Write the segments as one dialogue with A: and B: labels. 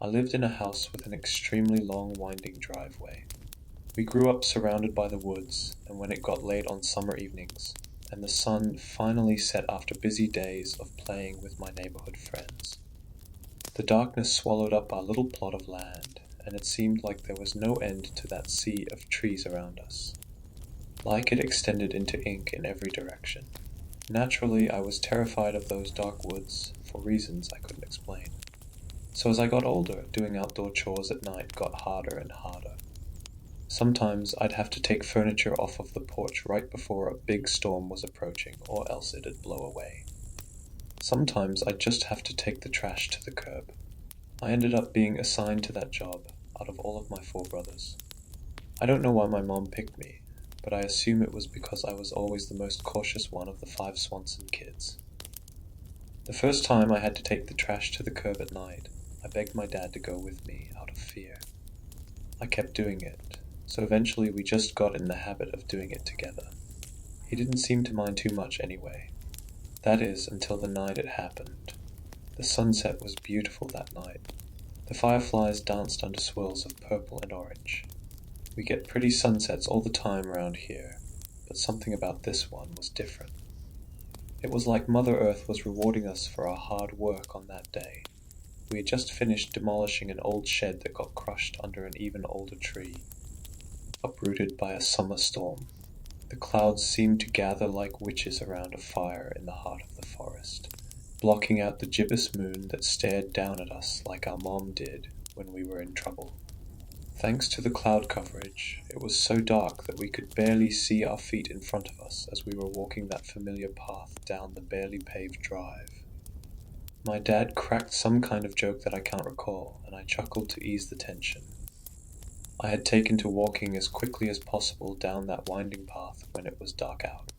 A: I lived in a house with an extremely long winding driveway. We grew up surrounded by the woods, and when it got late on summer evenings, and the sun finally set after busy days of playing with my neighborhood friends, the darkness swallowed up our little plot of land, and it seemed like there was no end to that sea of trees around us. Like it extended into ink in every direction. Naturally, I was terrified of those dark woods for reasons I couldn't explain. So as I got older, doing outdoor chores at night got harder and harder. Sometimes I'd have to take furniture off of the porch right before a big storm was approaching, or else it'd blow away. Sometimes I'd just have to take the trash to the curb. I ended up being assigned to that job out of all of my four brothers. I don't know why my mom picked me, but I assume it was because I was always the most cautious one of the 5 Swanson kids. The first time I had to take the trash to the curb at night, I begged my dad to go with me out of fear. I kept doing it, so eventually we just got in the habit of doing it together. He didn't seem to mind too much anyway. That is, until the night it happened. The sunset was beautiful that night. The fireflies danced under swirls of purple and orange. We get pretty sunsets all the time around here, but something about this one was different. It was like Mother Earth was rewarding us for our hard work on that day. We had just finished demolishing an old shed that got crushed under an even older tree, uprooted by a summer storm. The clouds seemed to gather like witches around a fire in the heart of the forest, blocking out the gibbous moon that stared down at us like our mom did when we were in trouble. Thanks to the cloud coverage, it was so dark that we could barely see our feet in front of us as we were walking that familiar path down the barely paved drive. My dad cracked some kind of joke that I can't recall, and I chuckled to ease the tension. I had taken to walking as quickly as possible down that winding path when it was dark out.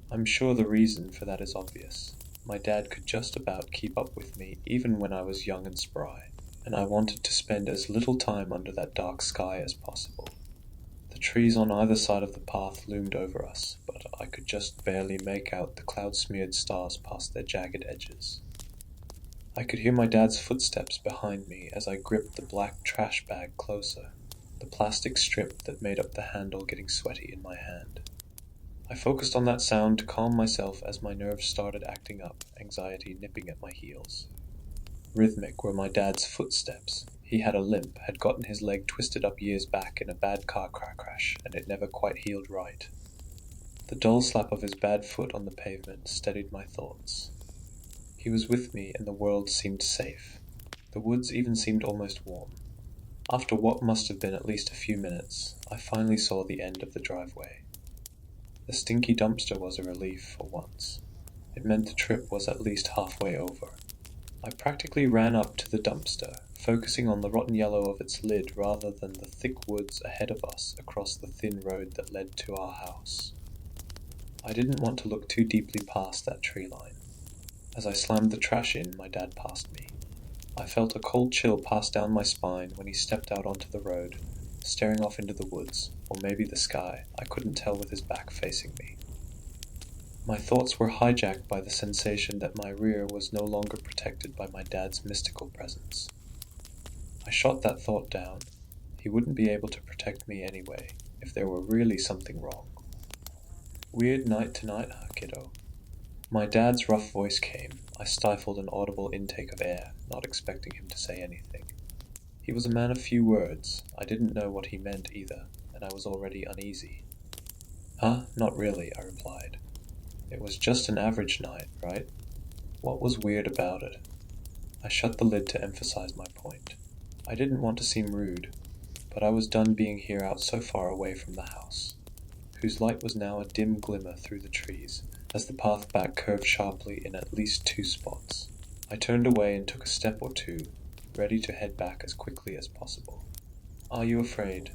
A: I'm sure the reason for that is obvious. My dad could just about keep up with me even when I was young and spry, and I wanted to spend as little time under that dark sky as possible. The trees on either side of the path loomed over us, but I could just barely make out the cloud-smeared stars past their jagged edges. I could hear my dad's footsteps behind me as I gripped the black trash bag closer, the plastic strip that made up the handle getting sweaty in my hand. I focused on that sound to calm myself as my nerves started acting up, anxiety nipping at my heels. Rhythmic were my dad's footsteps. He had a limp, had gotten his leg twisted up years back in a bad car crash, and it never quite healed right. The dull slap of his bad foot on the pavement steadied my thoughts. He was with me, and the world seemed safe. The woods even seemed almost warm. After what must have been at least a few minutes, I finally saw the end of the driveway. The stinky dumpster was a relief for once. It meant the trip was at least halfway over. I practically ran up to the dumpster, focusing on the rotten yellow of its lid rather than the thick woods ahead of us across the thin road that led to our house. I didn't want to look too deeply past that tree line. As I slammed the trash in, my dad passed me. I felt a cold chill pass down my spine when he stepped out onto the road, staring off into the woods, or maybe the sky. I couldn't tell with his back facing me. My thoughts were hijacked by the sensation that my rear was no longer protected by my dad's mystical presence. I shot that thought down. He wouldn't be able to protect me anyway, if there were really something wrong. Weird night tonight, huh, kiddo? My dad's rough voice came. I stifled an audible intake of air, not expecting him to say anything. He was a man of few words. I didn't know what he meant either, and I was already uneasy. Huh? Not really, I replied. It was just an average night, right? What was weird about it? I shut the lid to emphasize my point. I didn't want to seem rude, but I was done being here out so far away from the house, whose light was now a dim glimmer through the trees, as the path back curved sharply in at least 2 spots. I turned away and took a step or two, ready to head back as quickly as possible. Are you afraid?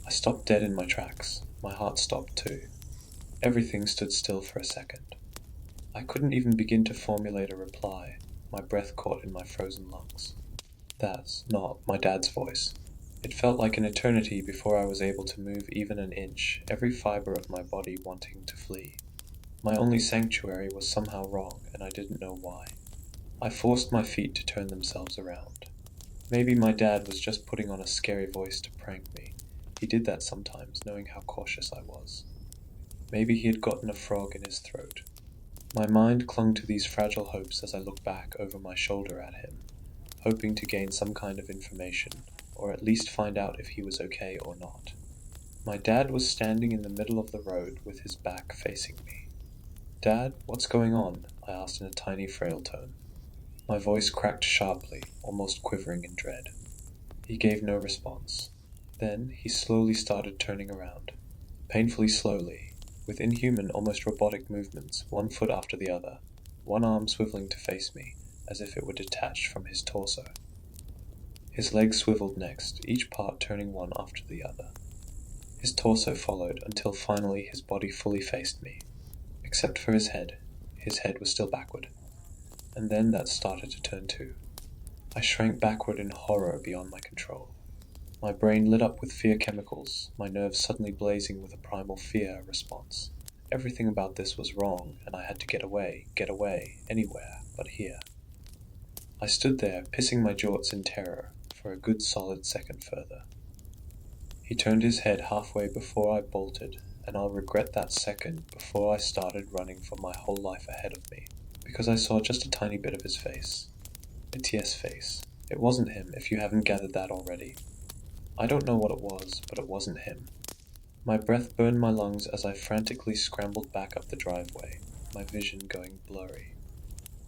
A: I stopped dead in my tracks. My heart stopped too. Everything stood still for a second. I couldn't even begin to formulate a reply, my breath caught in my frozen lungs. That's not my dad's voice. It felt like an eternity before I was able to move even an inch, every fiber of my body wanting to flee. My only sanctuary was somehow wrong, and I didn't know why. I forced my feet to turn themselves around. Maybe my dad was just putting on a scary voice to prank me. He did that sometimes, knowing how cautious I was. Maybe he had gotten a frog in his throat. My mind clung to these fragile hopes as I looked back over my shoulder at him, hoping to gain some kind of information, or at least find out if he was okay or not. My dad was standing in the middle of the road with his back facing me. "Dad, what's going on?" I asked in a tiny, frail tone. My voice cracked sharply, almost quivering in dread. He gave no response. Then he slowly started turning around. Painfully slowly, with inhuman, almost robotic movements, one foot after the other, one arm swiveling to face me, as if it were detached from his torso. His legs swiveled next, each part turning one after the other. His torso followed until finally his body fully faced me, except for his head. His head was still backward. And then that started to turn too. I shrank backward in horror beyond my control. My brain lit up with fear chemicals, my nerves suddenly blazing with a primal fear response. Everything about this was wrong, and I had to get away, anywhere but here. I stood there, pissing my jorts in terror, for a good solid second further. He turned his head halfway before I bolted, and I'll regret that second before I started running for my whole life ahead of me, because I saw just a tiny bit of his face. It's yes face. It wasn't him, if you haven't gathered that already. I don't know what it was, but it wasn't him. My breath burned my lungs as I frantically scrambled back up the driveway, my vision going blurry.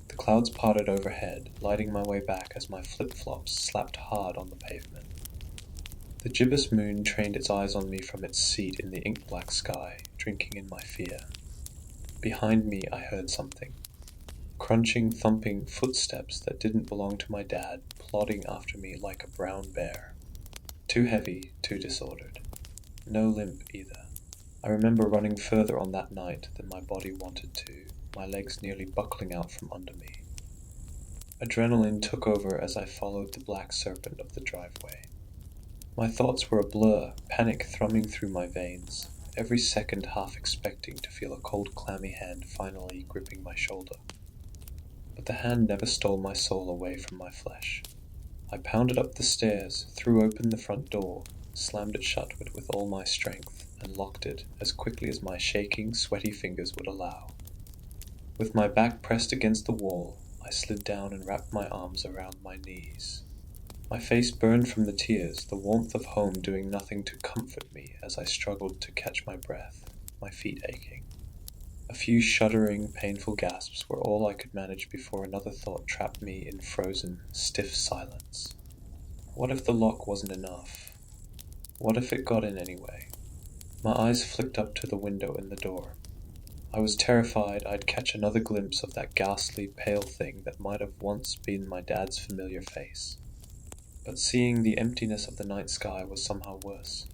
A: The clouds parted overhead, lighting my way back as my flip-flops slapped hard on the pavement. The gibbous moon trained its eyes on me from its seat in the ink-black sky, drinking in my fear. Behind me I heard something. Crunching, thumping footsteps that didn't belong to my dad, plodding after me like a brown bear. Too heavy, too disordered. No limp either. I remember running further on that night than my body wanted to, my legs nearly buckling out from under me. Adrenaline took over as I followed the black serpent of the driveway. My thoughts were a blur, panic thrumming through my veins, every second half expecting to feel a cold, clammy hand finally gripping my shoulder. But the hand never stole my soul away from my flesh. I pounded up the stairs, threw open the front door, slammed it shut with all my strength, and locked it as quickly as my shaking, sweaty fingers would allow. With my back pressed against the wall, I slid down and wrapped my arms around my knees. My face burned from the tears, the warmth of home doing nothing to comfort me as I struggled to catch my breath, my feet aching. A few shuddering, painful gasps were all I could manage before another thought trapped me in frozen, stiff silence. What if the lock wasn't enough? What if it got in anyway? My eyes flicked up to the window in the door. I was terrified I'd catch another glimpse of that ghastly, pale thing that might have once been my dad's familiar face. But seeing the emptiness of the night sky was somehow worse.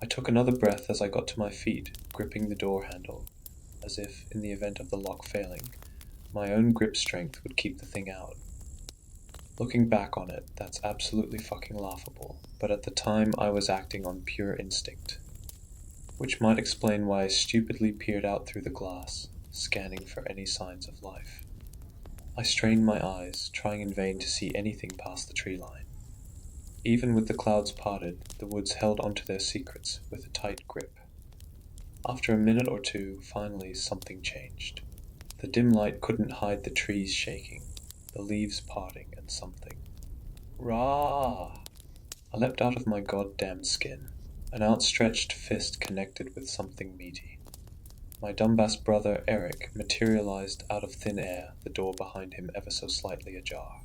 A: I took another breath as I got to my feet, gripping the door handle, as if, in the event of the lock failing, my own grip strength would keep the thing out. Looking back on it, that's absolutely fucking laughable, but at the time I was acting on pure instinct. Which might explain why I stupidly peered out through the glass, scanning for any signs of life. I strained my eyes, trying in vain to see anything past the tree line. Even with the clouds parted, the woods held onto their secrets with a tight grip. After a minute or two, finally something changed. The dim light couldn't hide the trees shaking, the leaves parting, and something. Rah! I leapt out of my goddamned skin. An outstretched fist connected with something meaty. My dumbass brother, Eric, materialized out of thin air, the door behind him ever so slightly ajar.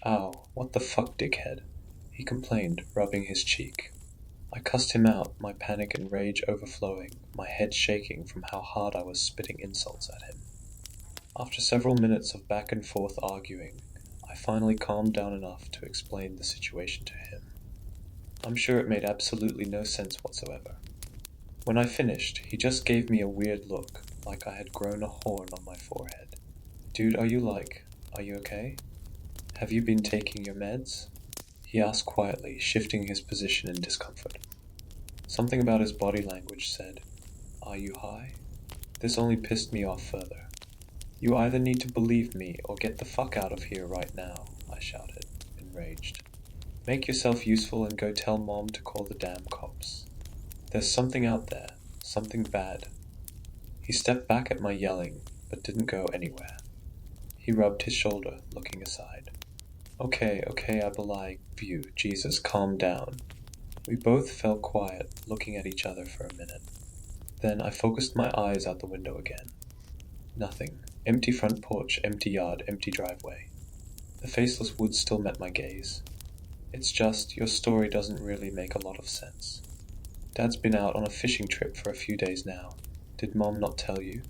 A: "Ow, what the fuck, dickhead?" he complained, rubbing his cheek. I cussed him out, my panic and rage overflowing, my head shaking from how hard I was spitting insults at him. After several minutes of back and forth arguing, I finally calmed down enough to explain the situation to him. I'm sure it made absolutely no sense whatsoever. When I finished, he just gave me a weird look, like I had grown a horn on my forehead. "Dude, are you okay? Have you been taking your meds?" He asked quietly, shifting his position in discomfort. Something about his body language said, "Are you high?" This only pissed me off further. "You either need to believe me or get the fuck out of here right now," I shouted, enraged. Make yourself useful and go tell Mom to call the damn cops. There's something out there, something bad. He stepped back at my yelling, but didn't go anywhere. He rubbed his shoulder, looking aside. Okay, I believe you. Jesus, calm down. We both fell quiet, looking at each other for a minute. Then I focused my eyes out the window again. Nothing. Empty front porch, empty yard, empty driveway. The faceless woods still met my gaze. It's just, your story doesn't really make a lot of sense. Dad's been out on a fishing trip for a few days now. Did Mom not tell you?